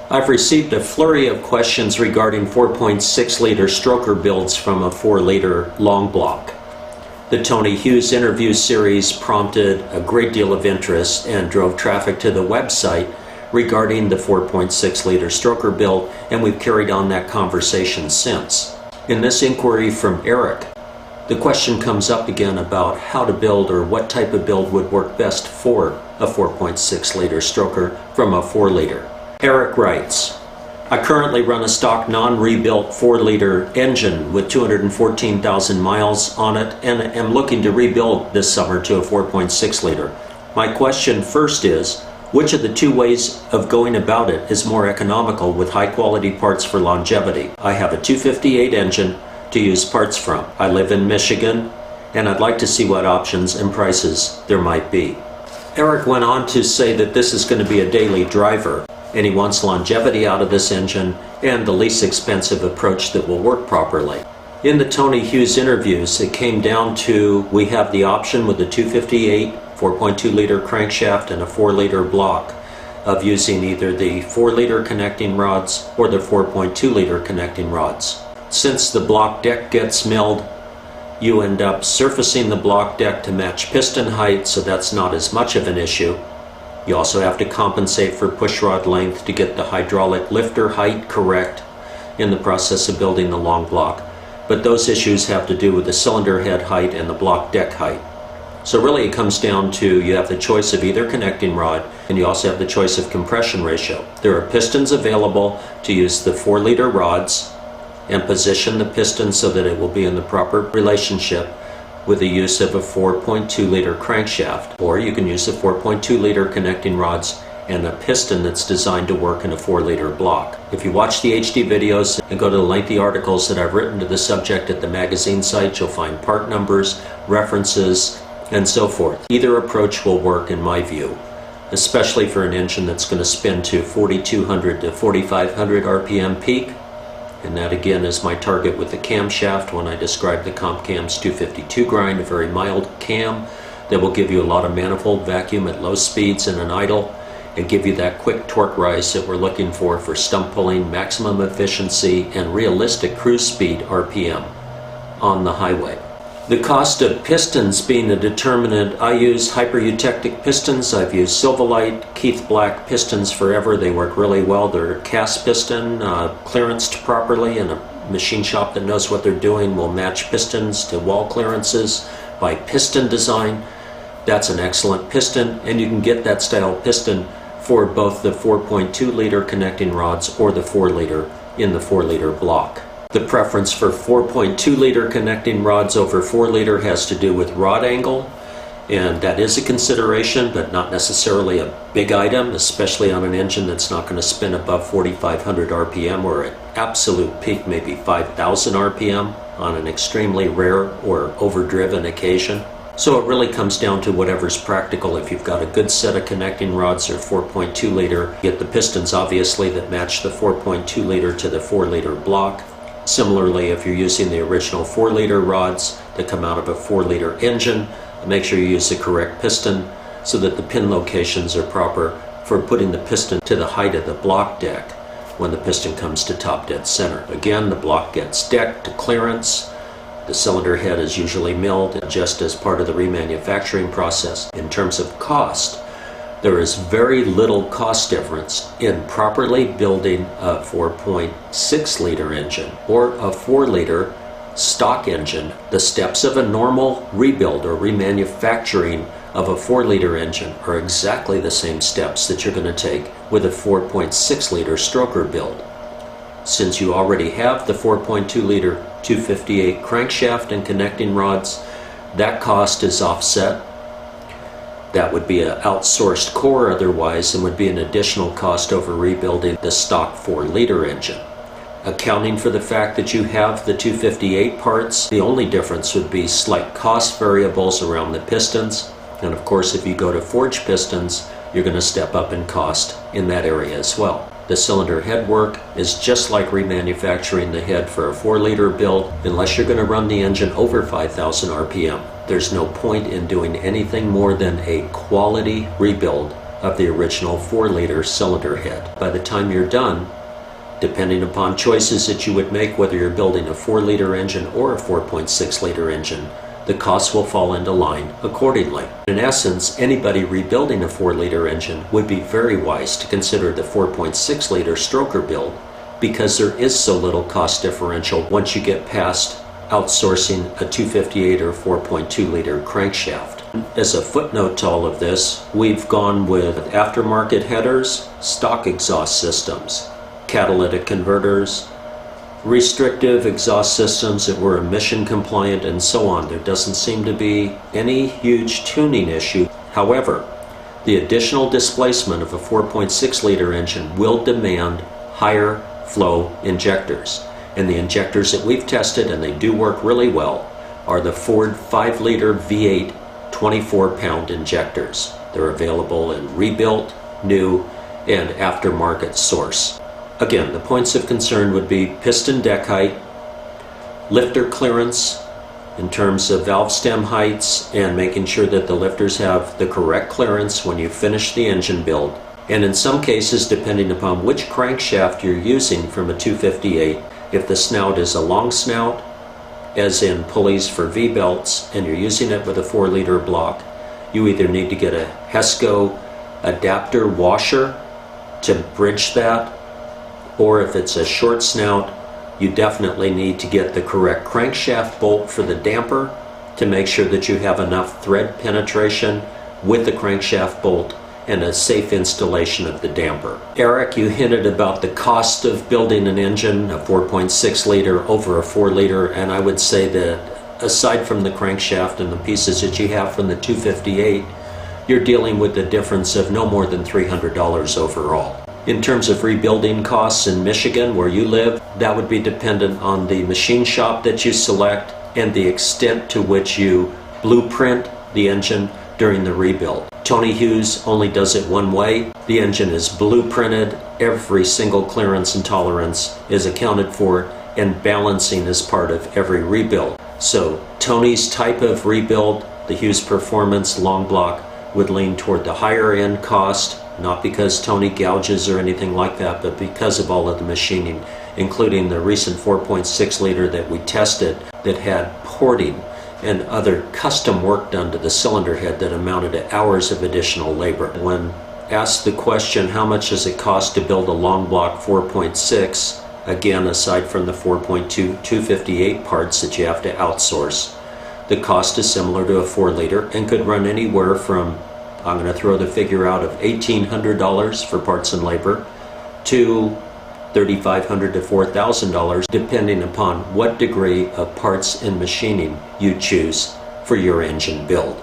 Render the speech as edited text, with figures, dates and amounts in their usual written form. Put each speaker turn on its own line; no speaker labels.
I've received a flurry of questions regarding 4.6 liter stroker builds from a 4 liter long block. The Tony Hughes interview series prompted a great deal of interest and drove traffic to the website regarding the 4.6 liter stroker build, and we've carried on that conversation since. In this inquiry from Eric, the question comes up again about how to build or what type of build would work best for a 4.6 liter stroker from a 4 liter. Eric writes, I currently run a stock non-rebuilt 4 liter engine with 214,000 miles on it and am looking to rebuild this summer to a 4.6 liter. My question first is, which of the two ways of going about it is more economical with high quality parts for longevity? I have a 258 engine to use parts from. I live in Michigan and I'd like to see what options and prices there might be. Eric went on to say that this is going to be a daily driver, and he wants longevity out of this engine and the least expensive approach that will work properly. In the Tony Hughes interviews, it came down to we have the option with the 258 4.2 liter crankshaft and a 4 liter block of using either the 4 liter connecting rods or the 4.2 liter connecting rods. Since the block deck gets milled, you end up surfacing the block deck to match piston height, so that's not as much of an issue. You also have to compensate for pushrod length to get the hydraulic lifter height correct in the process of building the long block. But those issues have to do with the cylinder head height and the block deck height. So really it comes down to you have the choice of either connecting rod and you also have the choice of compression ratio. There are pistons available to use the 4 liter rods and position the piston so that it will be in the proper relationship with the use of a 4.2 liter crankshaft, or you can use the 4.2 liter connecting rods and a piston that's designed to work in a 4 liter block. If you watch the HD videos and go to the lengthy articles that I've written to the subject at the magazine site, you'll find part numbers, references, and so forth. Either approach will work in my view, especially for an engine that's going to spin to 4,200 to 4,500 RPM peak. And that again is my target with the camshaft when I describe the CompCam's 252 grind, a very mild cam that will give you a lot of manifold vacuum at low speeds in an idle and give you that quick torque rise that we're looking for stump pulling, maximum efficiency, and realistic cruise speed RPM on the highway. The cost of pistons being a determinant, I use hypereutectic pistons. I've used Silvalite, Keith Black pistons forever. They work really well. They're cast piston, clearanced properly, and a machine shop that knows what they're doing will match pistons to wall clearances by piston design. That's an excellent piston, and you can get that style piston for both the 4.2 liter connecting rods or the 4 liter in the 4 liter block. The preference for 4.2 liter connecting rods over 4 liter has to do with rod angle, and that is a consideration, but not necessarily a big item, especially on an engine that's not going to spin above 4,500 RPM or at absolute peak maybe 5,000 RPM on an extremely rare or overdriven occasion. So it really comes down to whatever's practical. If you've got a good set of connecting rods or 4.2 liter, get the pistons obviously that match the 4.2 liter to the 4 liter block. Similarly, if you're using the original 4 liter rods that come out of a 4 liter engine, make sure you use the correct piston so that the pin locations are proper for putting the piston to the height of the block deck when the piston comes to top dead center. Again, the block gets decked to clearance. The cylinder head is usually milled just as part of the remanufacturing process. In terms of cost, there is very little cost difference in properly building a 4.6 liter engine or a 4 liter stock engine. The steps of a normal rebuild or remanufacturing of a 4 liter engine are exactly the same steps that you're going to take with a 4.6 liter stroker build. Since you already have the 4.2 liter 258 crankshaft and connecting rods, that cost is offset. That would be an outsourced core otherwise and would be an additional cost over rebuilding the stock 4 liter engine. Accounting for the fact that you have the 258 parts, the only difference would be slight cost variables around the pistons. And of course, if you go to forged pistons, you're going to step up in cost in that area as well. The cylinder head work is just like remanufacturing the head for a 4 liter build. Unless you're going to run the engine over 5,000 RPM, there's no point in doing anything more than a quality rebuild of the original 4-liter cylinder head. By the time you're done, depending upon choices that you would make, whether you're building a 4-liter engine or a 4.6-liter engine, the costs will fall into line accordingly. In essence, anybody rebuilding a 4-liter engine would be very wise to consider the 4.6-liter stroker build, because there is so little cost differential once you get past outsourcing a 258 or 4.2-liter crankshaft. As a footnote to all of this, we've gone with aftermarket headers, stock exhaust systems, catalytic converters, restrictive exhaust systems that were emission compliant, and so on. There doesn't seem to be any huge tuning issue. However, the additional displacement of a 4.6-liter engine will demand higher flow injectors. And the injectors that we've tested, and they do work really well, are the Ford 5-liter V8 24-pound injectors. They're available in rebuilt, new, and aftermarket source. Again, the points of concern would be piston deck height, lifter clearance in terms of valve stem heights, and making sure that the lifters have the correct clearance when you finish the engine build. And in some cases, depending upon which crankshaft you're using from a 258, if the snout is a long snout, as in pulleys for V-belts, and you're using it with a 4-liter block, you either need to get a HESCO adapter washer to bridge that, or if it's a short snout, you definitely need to get the correct crankshaft bolt for the damper to make sure that you have enough thread penetration with the crankshaft bolt and a safe installation of the damper. Eric, you hinted about the cost of building an engine, a 4.6-liter over a 4-liter, and I would say that aside from the crankshaft and the pieces that you have from the 258, you're dealing with the difference of no more than $300 overall. In terms of rebuilding costs in Michigan, where you live, that would be dependent on the machine shop that you select and the extent to which you blueprint the engine during the rebuild. Tony Hughes only does it one way. The engine is blueprinted, every single clearance and tolerance is accounted for, and balancing is part of every rebuild. So Tony's type of rebuild, the Hughes Performance long block, would lean toward the higher end cost, not because Tony gouges or anything like that, but because of all of the machining, including the recent 4.6-liter that we tested that had porting and other custom work done to the cylinder head that amounted to hours of additional labor. When asked the question, how much does it cost to build a long block 4.6, again, aside from the 4.2 258 parts that you have to outsource, the cost is similar to a 4-liter and could run anywhere from, I'm going to throw the figure out, of $1,800 for parts and labor to $3,500 to $4,000, depending upon what degree of parts and machining you choose for your engine build.